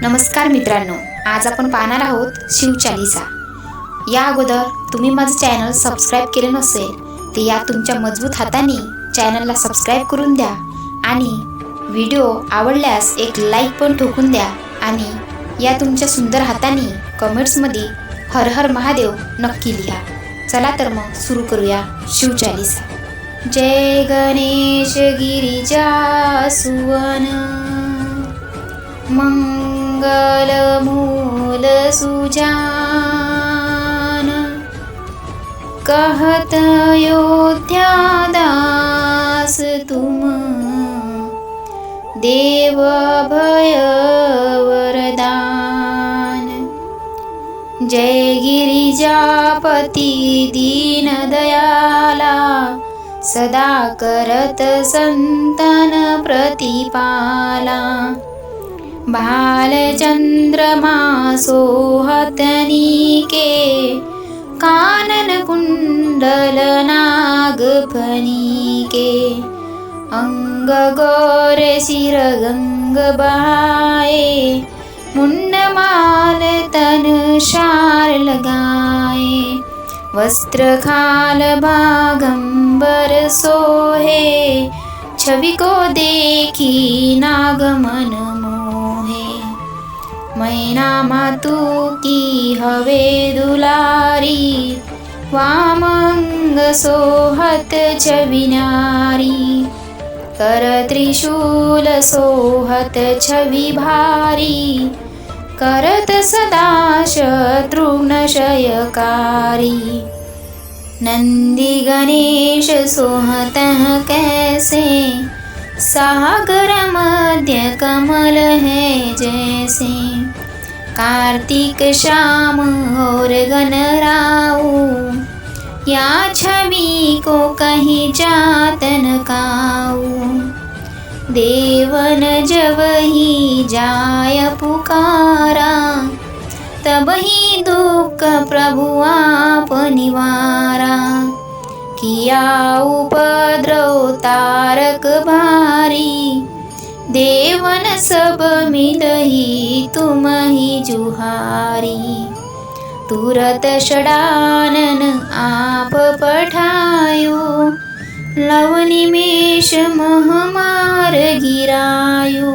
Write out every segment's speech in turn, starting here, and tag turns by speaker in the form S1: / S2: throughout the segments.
S1: नमस्कार मित्रांनो, आज आपण पाहणार आहोत शिवचालीसा। या अगोदर तुम्ही माझं चॅनल सबस्क्राईब केले नसेल तर या तुमच्या मजबूत हाताने चॅनलला सबस्क्राईब करून द्या आणि व्हिडिओ आवडल्यास एक लाईक पण ठोकून द्या आणि या तुमच्या सुंदर हाताने कमेंट्समध्ये हर हर महादेव नक्की लिहा। चला तर मग सुरू करूया शिवचालीसा। जय गणेश गिरिजा सुवन मंगल मूल सुजान, कहत अयोध्या दास तुम देव भय वरदान। जय गिरिजापति दीन दयाला, सदा करत संतन प्रतिपाला। बाल चंद्रमा सोहतनी के, कानन कुंडल नाग फनी के। अंग गौर सिर गंग बहाए, मुंड माल तन शार लगाए। वस्त्र खाल बागंबर सोहे, छवि को देखी नाग मन मोहे। मैना मातु की हवे दुलारी, वामंग सोहत छवि न्यारी। कर त्रिशूल सोहत छवि भारी, करत सदा शत्रु नशयकारी। नंदी गणेश सोहतः कैसे, सागर मध्य कमल है जैसे। कार्तिक श्याम और गणराऊ, या छवि को कहीं जात न काऊ। देवन जब ही जाय पुकारा, तब ही दुख प्रभु आप निवारा। किया उपद्रव तारक भारी, देवन सब मिलही तुम ही जुहारी। तुरत षडानन आप पठायो, लव निमेष महमार गिरायो।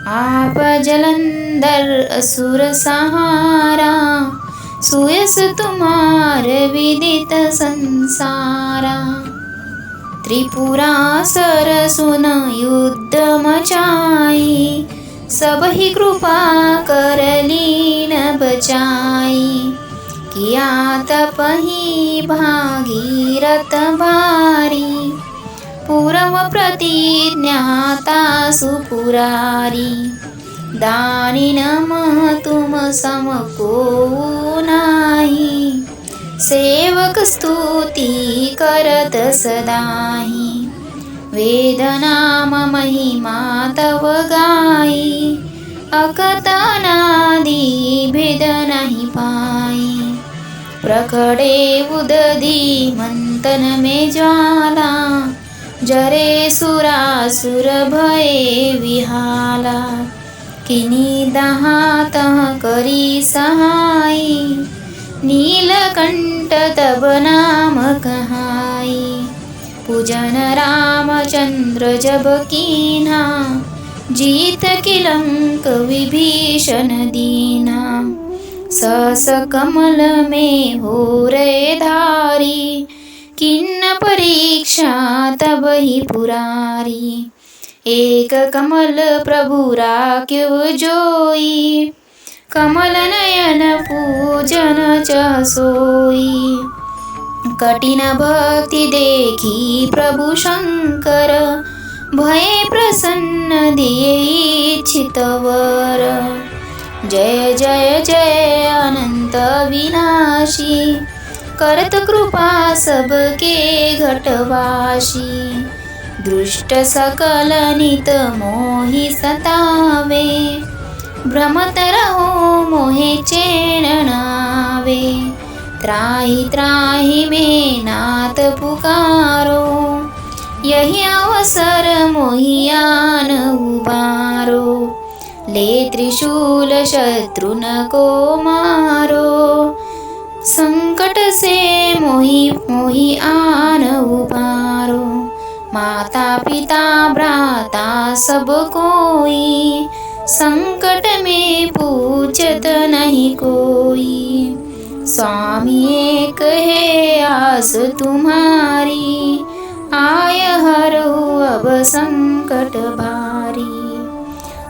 S1: आप जलंधर असुर सहारा, सुयस तुम्हार विदित संसारा। त्रिपुरासुर सुन युद्ध मचाई, सब ही कृपा कर लीन बचाई। किया तपहि भागीरथ भारी, पूर्व प्रतिज्ञाता सुपुरारी। दानी नम तुम सम को नाही, सेवक स्तुति करत सदाही। वेद नाम महिमा तव गाई, अकथनादि भेद नहीं पाई। प्रखड़े उदधि मंथन में ज्वाला, जरे सुरासुर भये विहाला। किनी दहातः करी सहाई, नीलकंठ तब नाम कहाई। पूजन रामचंद्र जब कीन्हा, जीत किलंक विभीषण दीना। सहस कमल में हो रे धारी, किन्न परीक्षा तब ही पुरारी। एक कमल प्रभु राख्यो जोई, कमल नयन पूजन चह सोई। कठिन भक्ति देखी प्रभु शंकर, भय प्रसन्न दिए इच्छित वर। जय जय जय अनंत विनाशी, करत कृपा सबके घटवाशी। दृष्ट सकल नित मोहि सतावे, भ्रमत रहो मोहे चैन नावे। त्राहि त्राहि में नाथ पुकारो, यही अवसर मोहियान उबारो। ले त्रिशूल शत्रु न को मारो, संकट से मोहि मोहि आन उबारो। माता पिता भ्राता सब कोई, संकट में पूछत नहीं कोई। स्वामी एक है आस तुम्हारी, आय हरो अब संकट भारी।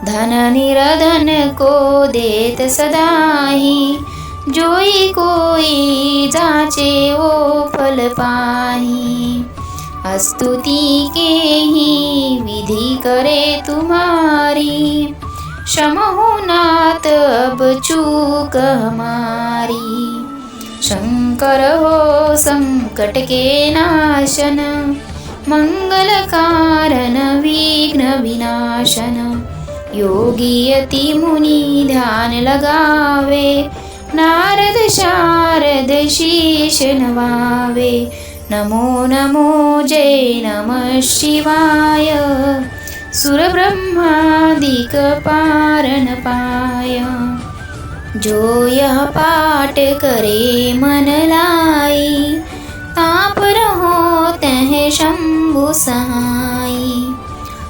S1: धन निरधन को देत सदाही, जोई कोई जाचे वो फल पाही। स्तुति के ही विधि करे तुम्हारी, क्षम हो नाथ अब चूक हमारी। शंकर हो संकट के नाशन, मंगल कारण विघ्न विनाशन। योगी यति मुनि ध्यान लगावे, नारद शारद शीश नवावे। नमो नमो जय नमः शिवाय, सुर ब्रह्मादिक पारन पाय। जो यह पाठ करे मन लाई, तापर हो तह शंभु सहाई।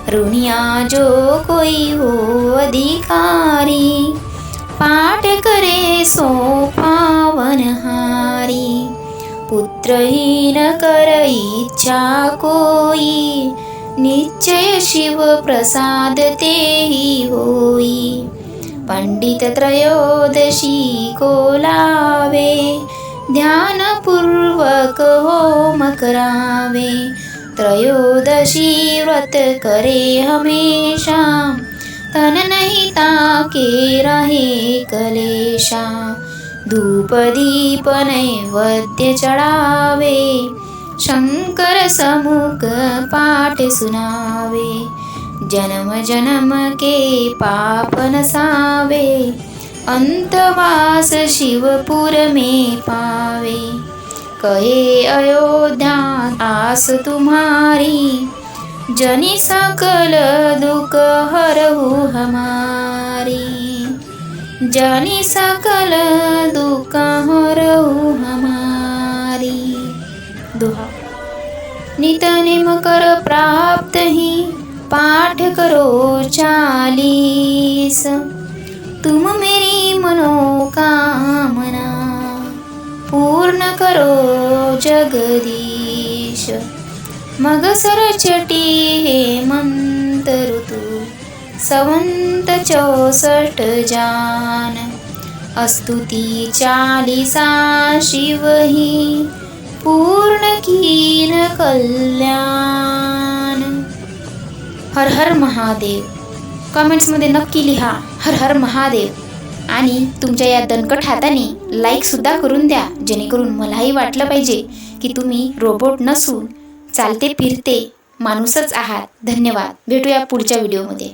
S1: रुनिया जो कोई हो अधिकारी, पाठ करे सो पावन हारी। पुत्रहीन कर इच्छा कोई, निश्चय शिव प्रसाद ते ही होई। पंडित त्रयोदशी को लावे, ध्यान पूर्वक होम करावे। त्रयोदशी व्रत करे हमेशा, तन नहीं ताके रहे कलेशा। धूप दीप नैवेद्य चढ़ावे, शंकर समुख पाठ सुनावे। जन्म जन्म के पाप नसावे, अंतवास शिवपुर में पावे। कहे अयोध्या आस तुम्हारी, जनि सकल दुख हरहु हमारी। जनि सकल दुख हरहु हमारी। दुहा। नित निम कर प्राप्त ही, पाठ करो 40। तुम मेरी मनोकामना, पूर्ण करो जगदीश। मग सरचटी हेमंत ऋतु, संवत 64 जान। स्तुति 40 शिव ही, पूर्ण कीन कल्याण। हर हर महादेव। कमेंट्समध्ये नक्की लिहा हर हर महादेव, आणि तुमच्या या दणकट हाताने लाईकसुद्धा करून द्या, जेणेकरून मलाही वाटलं पाहिजे की तुम्ही रोबोट नसून चालते फिरते माणूसच आहात. धन्यवाद. भेटूया पुढच्या व्हिडिओमध्ये.